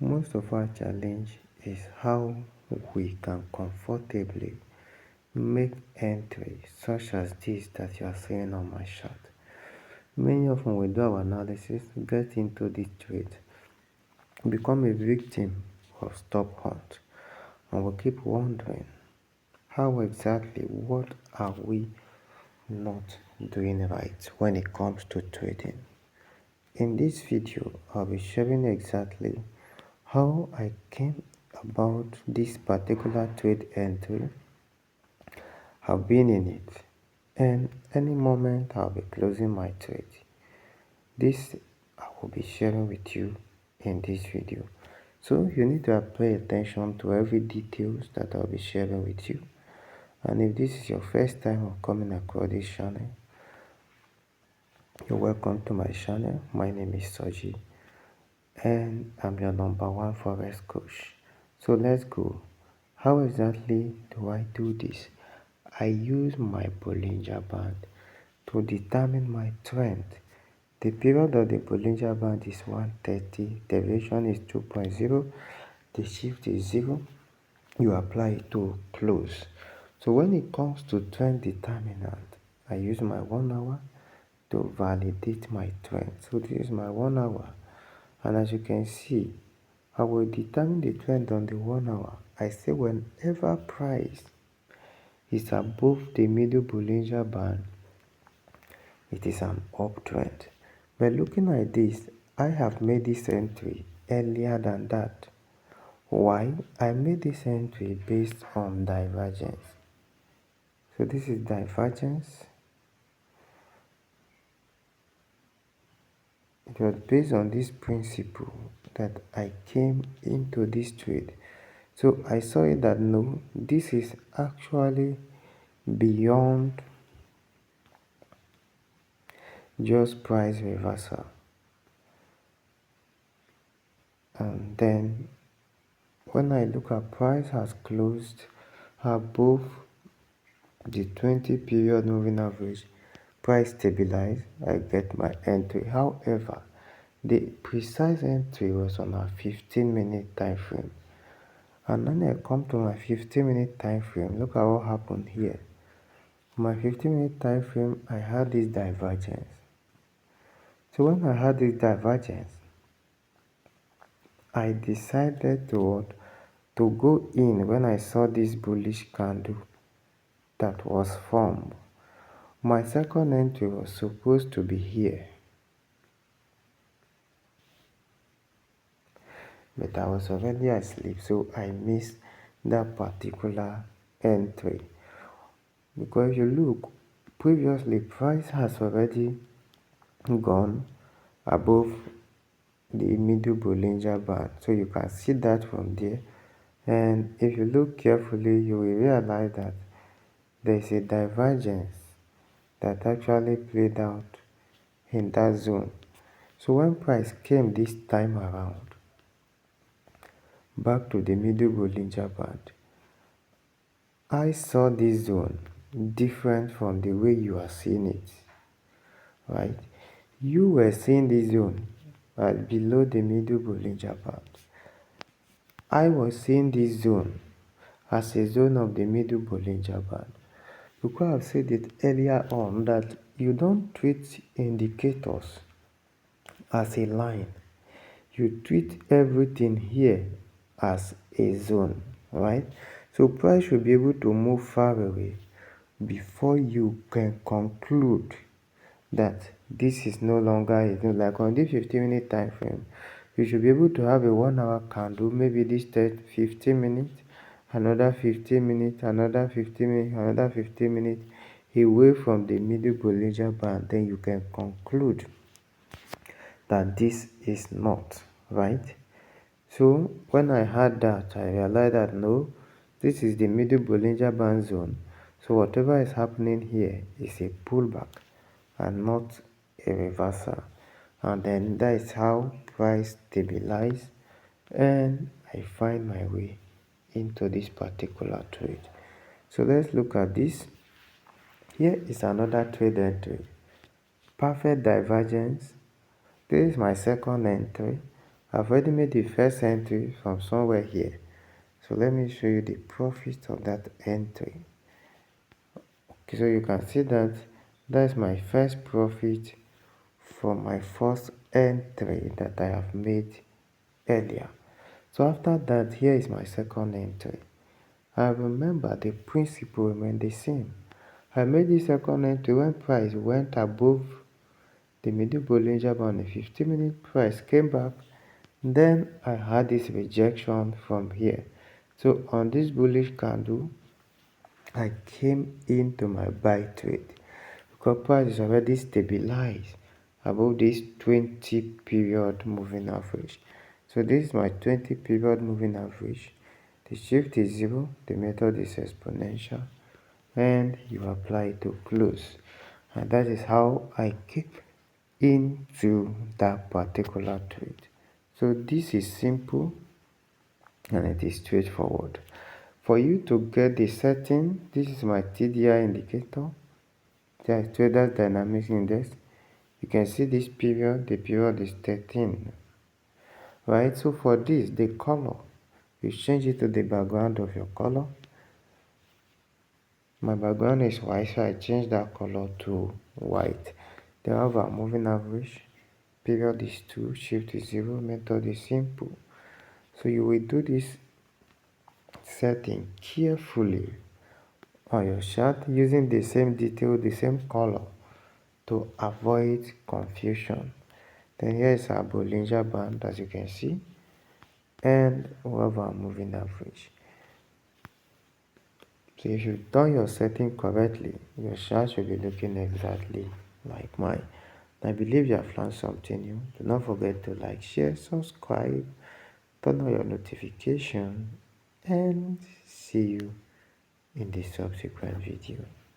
Most of our challenge is how we can comfortably make entries such as this that you are seeing on my chart. Many of them will do our analysis, get into this trade, become a victim of stop hunt, and will keep wondering how exactly what are we not doing right when it comes to trading. In this video, I'll be sharing exactly how I came about this particular trade entry, have been in it, and any moment I'll be closing my trade. This I will be sharing with you in this video. So you need to pay attention to every details that I'll be sharing with you. And if this is your first time of coming across this channel, you're welcome to my channel. My name is Soji and I'm your #1 Forex coach. So let's go. How exactly do I do this? I use my Bollinger Band to determine my trend. The period of the Bollinger Band is 130, deviation is 2.0, the shift is 0. You apply it to close. So when it comes to trend determinant, I use my 1 hour to validate my trend. So this is my 1 hour, and as you can see, I will determine the trend on the 1 hour. I say whenever price is above the middle Bollinger Band, it is an uptrend. But looking at this, I have made this entry earlier than that. Why? I made this entry based on divergence. So this is divergence. It was based on this principle that I came into this trade. So I saw it that no, this is actually beyond just price reversal. And then when I look at price has closed above the 20 period moving average, price stabilized, I get my entry. However, the precise entry was on a 15-minute time frame. And when I come to my 15-minute time frame, look at what happened here. My 15-minute time frame, I had this divergence. So when I had this divergence, I decided to go in when I saw this bullish candle that was formed. My second entry was supposed to be here, but I was already asleep, so I missed that particular entry. Because if you look, previously price has already gone above the middle Bollinger Band, so you can see that from there. And if you look carefully, you will realize that there is a divergence that actually played out in that zone. So when price came this time around back to the middle Bollinger Band, I saw this zone different from the way you are seeing it, right? You were seeing this zone below the middle Bollinger Band. I was seeing this zone as a zone of the middle Bollinger Band. Because I've said it earlier on that you don't treat indicators as a line. You treat everything here as a zone, right? So price should be able to move far away before you can conclude that this is no longer a zone. Like on this 15-minute time frame, you should be able to have a 1 hour candle, maybe this 15 minutes, another 15 minutes, another 15 minutes, another 15 minutes away from the middle Bollinger Band. Then you can conclude that this is not right. So when I had that, I realized that no, this is the middle Bollinger Band zone. So whatever is happening here is a pullback and not a reversal. And then that is how price stabilize, and I find my way into this particular trade. So let's look at this. Here is another trade entry. Perfect divergence. This is my second entry, I've already made the first entry from somewhere here. So let me show you the profit of that entry. Okay, so you can see that that's my first profit from my first entry that I have made earlier. So after that, here is my second entry. I remember the principle remained the same. I made the second entry when price went above the middle Bollinger Band. The 50-minute price came back. Then I had this rejection from here. So on this bullish candle, I came into my buy trade because price is already stabilized above this 20 period moving average. So this is my 20 period moving average. The shift is 0, the method is exponential, and you apply it to close. And that is how I came into that particular trade. So this is simple and it is straightforward. For you to get the setting, this is my TDI indicator, the Traders Dynamics Index. You can see this period, the period is 13, right? So for this, the color, you change it to the background of your color. My background is white, so I change that color to white. Then I have a moving average, period is 2, shift is 0, method is simple. So you will do this setting carefully on your chart using the same detail, the same color to avoid confusion. Then here is our Bollinger Band, as you can see, and we have our moving average. So if you've done your setting correctly, your chart will be looking exactly like mine. I believe you have learned something new. Do not forget to like, share, subscribe, turn on your notification, and see you in the subsequent video.